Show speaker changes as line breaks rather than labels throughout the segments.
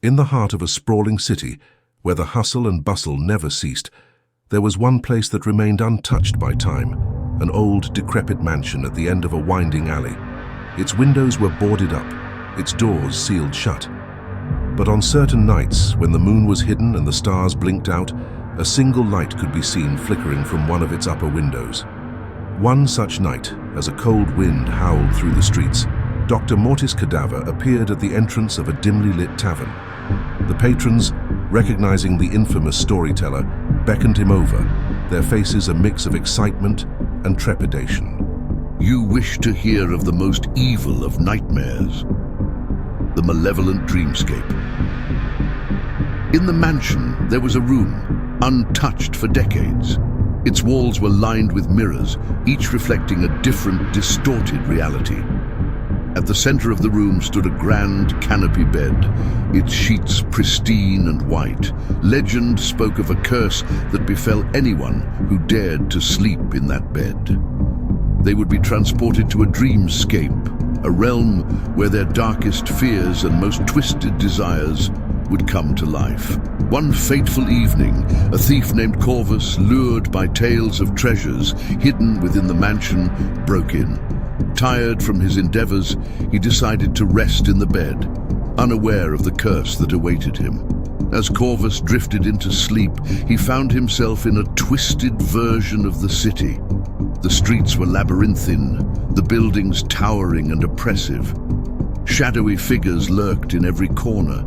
In the heart of a sprawling city, where the hustle and bustle never ceased, there was one place that remained untouched by time, an old, decrepit mansion at the end of a winding alley. Its windows were boarded up, its doors sealed shut. But on certain nights, when the moon was hidden and the stars blinked out, a single light could be seen flickering from one of its upper windows. One such night, as a cold wind howled through the streets, Dr. Mortis Cadaver appeared at the entrance of a dimly lit tavern. The patrons, recognizing the infamous storyteller, beckoned him over, their faces a mix of excitement and trepidation.
You wish to hear of the most evil of nightmares, the Malevolent Dreamscape. In the mansion, there was a room, untouched for decades. Its walls were lined with mirrors, each reflecting a different, distorted reality. At the center of the room stood a grand canopy bed, its sheets pristine and white. Legend spoke of a curse that befell anyone who dared to sleep in that bed. They would be transported to a dreamscape, a realm where their darkest fears and most twisted desires would come to life. One fateful evening, a thief named Corvus, lured by tales of treasures hidden within the mansion, broke in. Tired from his endeavors, he decided to rest in the bed, unaware of the curse that awaited him. As Corvus drifted into sleep, he found himself in a twisted version of the city. The streets were labyrinthine, the buildings towering and oppressive. Shadowy figures lurked in every corner,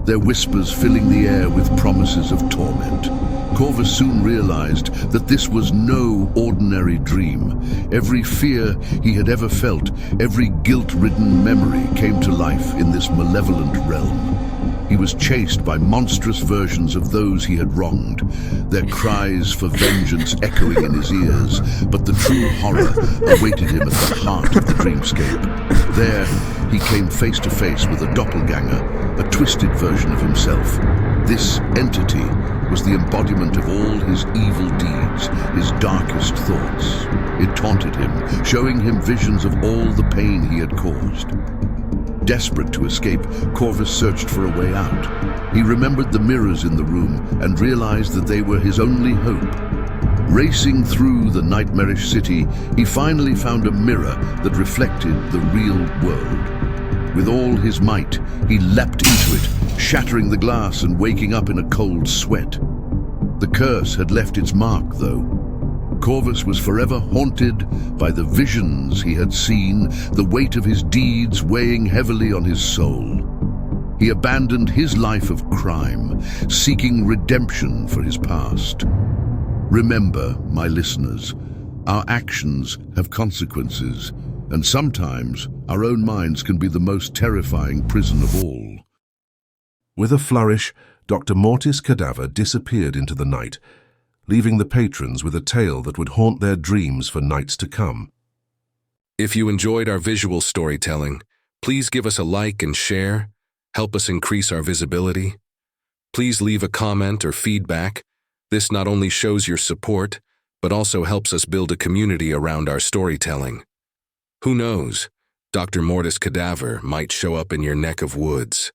their whispers filling the air with promises of torment. Corvus soon realized that this was no ordinary dream. Every fear he had ever felt, every guilt-ridden memory came to life in this malevolent realm. He was chased by monstrous versions of those he had wronged, their cries for vengeance echoing in his ears, but the true horror awaited him at the heart of the dreamscape. There, he came face to face with a doppelganger, a twisted version of himself. This entity was the embodiment of all his evil deeds, his darkest thoughts. It taunted him, showing him visions of all the pain he had caused. Desperate to escape, Corvus searched for a way out. He remembered the mirrors in the room and realized that they were his only hope. Racing through the nightmarish city, he finally found a mirror that reflected the real world. With all his might, he leapt into it, shattering the glass and waking up in a cold sweat. The curse had left its mark, though. Corvus was forever haunted by the visions he had seen, the weight of his deeds weighing heavily on his soul. He abandoned his life of crime, seeking redemption for his past. Remember, my listeners, our actions have consequences, and sometimes our own minds can be the most terrifying prison of all.
With a flourish, Dr. Mortis Cadaver disappeared into the night, leaving the patrons with a tale that would haunt their dreams for nights to come.
If you enjoyed our visual storytelling, please give us a like and share, help us increase our visibility. Please leave a comment or feedback. This not only shows your support, but also helps us build a community around our storytelling. Who knows, Dr. Mortis Cadaver might show up in your neck of woods.